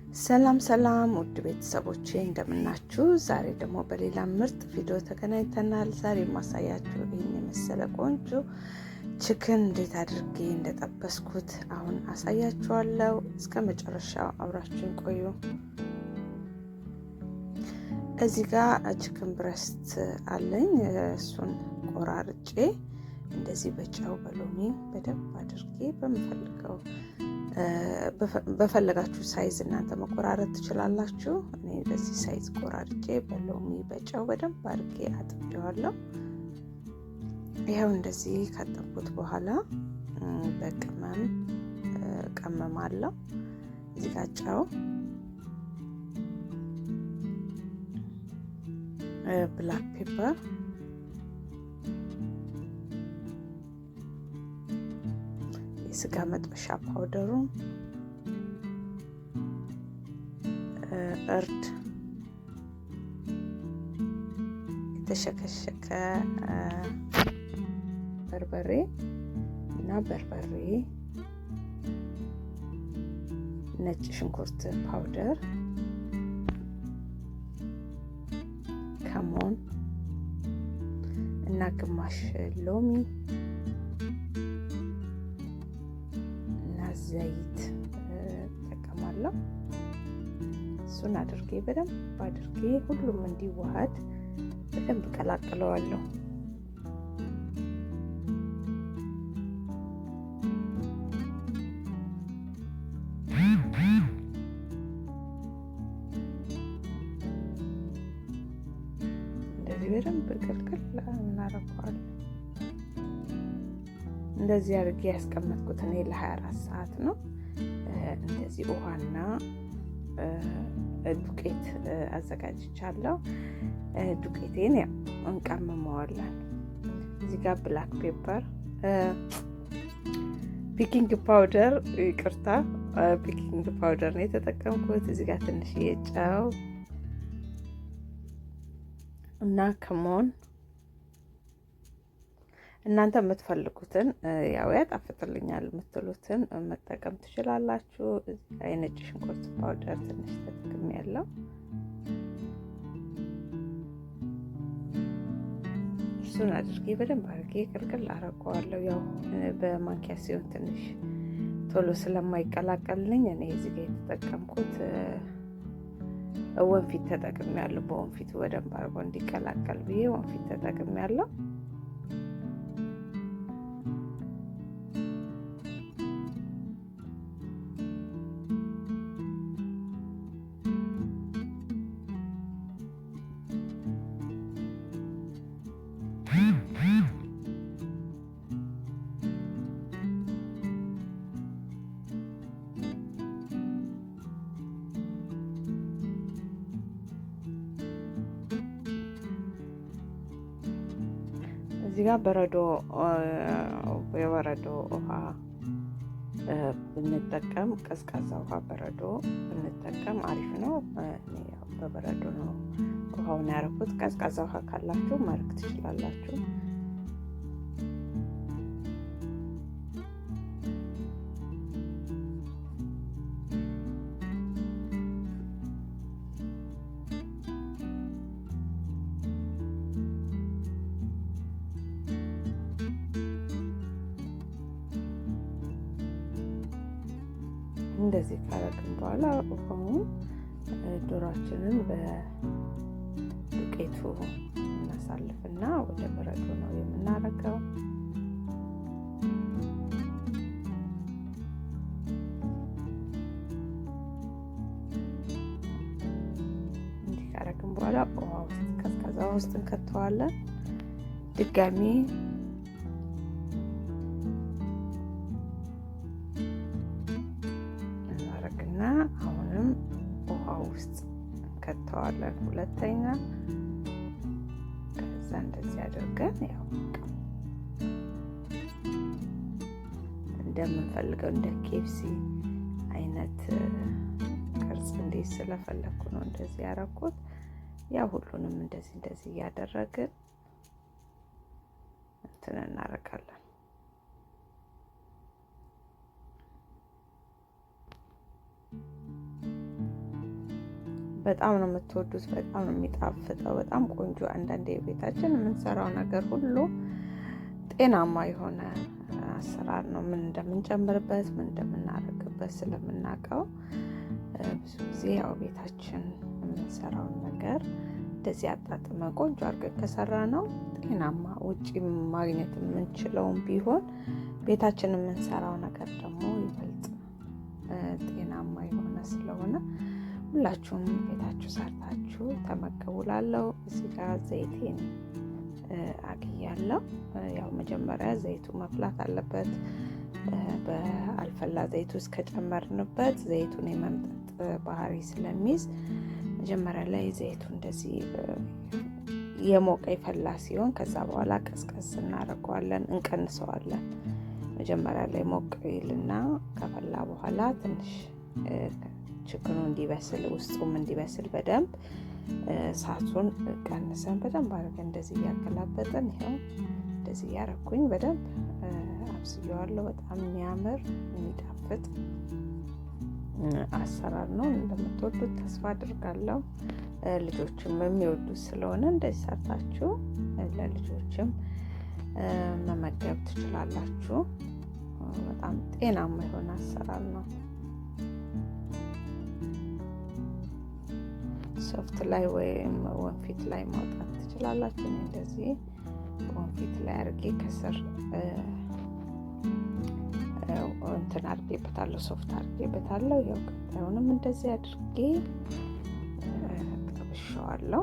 ሰላም ሰላም ውድ ቤተሰቦቼ እንደምናችሁ። ዛሬ ደግሞ በሌላ ምርጥ ቪዲዮ ተገናኝተናል። ዛሬ የማሳያችሁ ይህን የመሰለ ቆንጆ ቺክን እንዴት አድርጌ እንደጠበስኩት አሁን አሳያችኋለሁ። እስከ መጨረሻው አብራችሁን ቆዩ። እዚህ ጋር ቺክን ብረስት አለኝ። እሱን ቆራርጬ እንደዚህ በጨው በሎሚ በደንብ አድርጌ በፈለጋችሁ ሳይዝ እናንተ መቆራረጥ ትችላላችሁ። እኔ በዚህ ሳይዝ ቆራርጬ በሎሚ በጨው በደንብ አድርጌ አጥቤዋለሁ። ይኸው እንደዚህ ካጠብኩት በኋላ በቅመም ቀመማለሁ። እዚህ ጋር ጨው፣ ብላክ ፔፐር፣ የስጋ መጥበሻ ፓውደሩ፣ እርድ፣ የተሸከሸከ በርበሬ እና በርበሬ፣ ነጭ ሽንኩርት ፓውደር፣ ከሞን እና ግማሽ ሎሚ እና ዘይት እጠቀማለሁ። እሱን አድርጌ በደንብ አድርጌ ሁሉም እንዲዋሃድ በደንብ ቀላቅለዋለሁ። እንደዚህ በደንብ ቅልቅል እናደርገዋለን። እንደዚህ አድርጌ ያስቀመጥኩት እኔ ለ24 ሰዓት ነው። እንደዚህ ውሃና ዱቄት አዘጋጅቻለሁ። ዱቄቴን ያው እንቀመመዋለን። እዚህ ጋር ብላክ ፔፐር፣ ቤኪንግ ፓውደር፣ ይቅርታ ቤኪንግ ፓውደር ነው የተጠቀምኩት። እዚህ ጋር ትንሽዬ ጨው እና ከሞን እናንተ የምትፈልጉትን ያው ያጣፍጥልኛል የምትሉትን መጠቀም ትችላላችሁ። የነጭ ሽንኩርት ፓውደር ትንሽ ተጠቅሜያለሁ። እሱን አድርጌ በደንብ አድርጌ ቅልቅል አደርገዋለሁ። ያው በማንኪያ ሲሆን ትንሽ ቶሎ ስለማይቀላቀልልኝ እኔ እዚህ ጋር የተጠቀምኩት ወንፊት ተጠቅሜያለሁ። በወንፊቱ በደንብ አድርጎ እንዲቀላቀል ብዬ ወንፊት ተጠቅሜያለሁ። እዚህ ጋር የበረዶ ውሃ ብንጠቀም ቀዝቃዛ ውሃ በረዶ ብንጠቀም አሪፍ ነው። እኔ ያው በበረዶ ነው ውሃውን ያደረኩት። ቀዝቃዛ ውሃ ካላችሁ ማድረግ ትችላላችሁ። እንደዚህ ካረግን በኋላ ውሃውን ዶሯችንን በዱቄቱ እናሳልፍና ወደ በረዶ ነው የምናረገው። እንዲህ ካረግን በኋላ ውሃ ውስጥ ቀዝቃዛ ውሃ ውስጥ እንከተዋለን። ድጋሚ አሁንም ውሃ ውስጥ እንከተዋለን ሁለተኛ። ከዛ እንደዚህ አድርገን ያው እንደምንፈልገው እንደ ኬፍሲ አይነት ቅርጽ እንዴት ስለፈለኩ ነው እንደዚህ ያደረኩት። ያው ሁሉንም እንደዚህ እያደረግን እንትን እናደርጋለን። በጣም ነው የምትወዱት። በጣም ነው የሚጣፍጠው። በጣም ቆንጆ። አንዳንዴ ቤታችን የምንሰራው ነገር ሁሉ ጤናማ የሆነ አሰራር ነው። ምን እንደምንጨምርበት ምን እንደምናደርግበት ስለምናውቀው ብዙ ጊዜ ያው ቤታችን የምንሰራውን ነገር እንደዚህ አጣጥመን ቆንጆ አድርገን ከሰራ ነው ጤናማ። ውጪ ማግኘት የምንችለውን ቢሆን ቤታችን የምንሰራው ነገር ደግሞ ይበልጥ ጤናማ የሆነ ስለሆነ ሁላችሁም ቤታችሁ ሰርታችሁ ተመገቡላለሁ። እዚህ ጋር ዘይቴን አግያለሁ። ያው መጀመሪያ ዘይቱ መፍላት አለበት። በአልፈላ ዘይቱ ውስጥ ከጨመርንበት ዘይቱን የመምጠጥ ባህሪ ስለሚይዝ መጀመሪያ ላይ ዘይቱ እንደዚህ የሞቀ ይፈላ ሲሆን ከዛ በኋላ ቀስቀስ እናደርገዋለን፣ እንቀንሰዋለን። መጀመሪያ ላይ ሞቅ ይልና ከፈላ በኋላ ትንሽ ችክኑ እንዲበስል ውስጡም እንዲበስል በደንብ እሳቱን ቀንሰን በደንብ አድርገን እንደዚህ እያገላበጥን ይኸው እንደዚህ እያረኩኝ በደንብ አብስየዋለሁ። በጣም የሚያምር የሚጣፍጥ አሰራር ነው። እንደምትወዱት ተስፋ አድርጋለሁ። ልጆችም የሚወዱት ስለሆነ እንደዚህ ሰርታችሁ ለልጆችም መመገብ ትችላላችሁ። በጣም ጤናማ የሆነ አሰራር ነው። ሶፍት ላይ ወይም ወንፊት ላይ ማውጣት ትችላላችሁ። እንደዚህ ወንፊት ላይ አድርጌ ከስር እንትን አድርጌበታለሁ፣ ሶፍት አድርጌበታለሁ። ያው ቀጣዩንም እንደዚህ አድርጌ ጠብሼዋለሁ።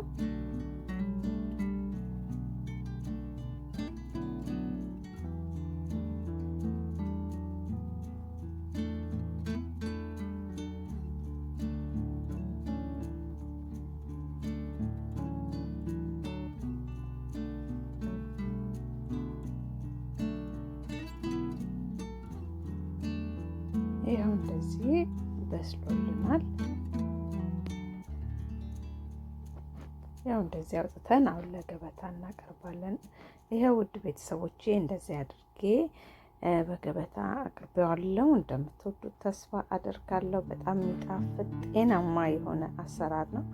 ይኸው እንደዚህ በስሎልናል። ያው እንደዚህ አውጥተን አሁን ለገበታ እናቀርባለን። ይኸው ውድ ቤተሰቦቼ እንደዚህ አድርጌ በገበታ አቅርቤዋለሁ። እንደምትወዱት ተስፋ አደርጋለሁ። በጣም የሚጣፍጥ ጤናማ የሆነ አሰራር ነው።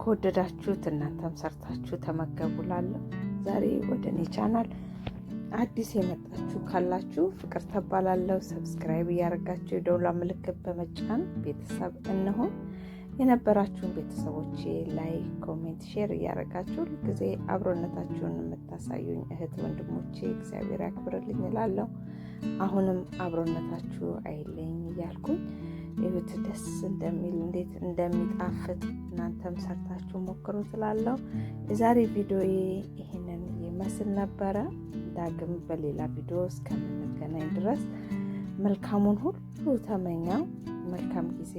ከወደዳችሁት እናንተም ሰርታችሁ ተመገቡላለሁ። ዛሬ ወደ እኔ ቻናል አዲስ የመጣችሁ ካላችሁ ፍቅር ተባላለሁ። ሰብስክራይብ እያደረጋችሁ የደውላ ምልክት በመጫን ቤተሰብ እንሆን። የነበራችሁን ቤተሰቦቼ ላይክ፣ ኮሜንት፣ ሼር እያደረጋችሁ ጊዜ አብሮነታችሁን የምታሳዩኝ እህት ወንድሞቼ እግዚአብሔር ያክብርልኝ እላለሁ። አሁንም አብሮነታችሁ አይለኝ እያልኩኝ ይሁት ደስ እንደሚል እንዴት እንደሚጣፍጥ እናንተም ሰርታችሁ ሞክሩ ትላለሁ። የዛሬ ቪዲዮዬ ይሄንን ይመስል ነበረ። ዳግም በሌላ ቪዲዮ እስከምንገናኝ ድረስ መልካሙን ሁሉ ተመኘው። መልካም ጊዜ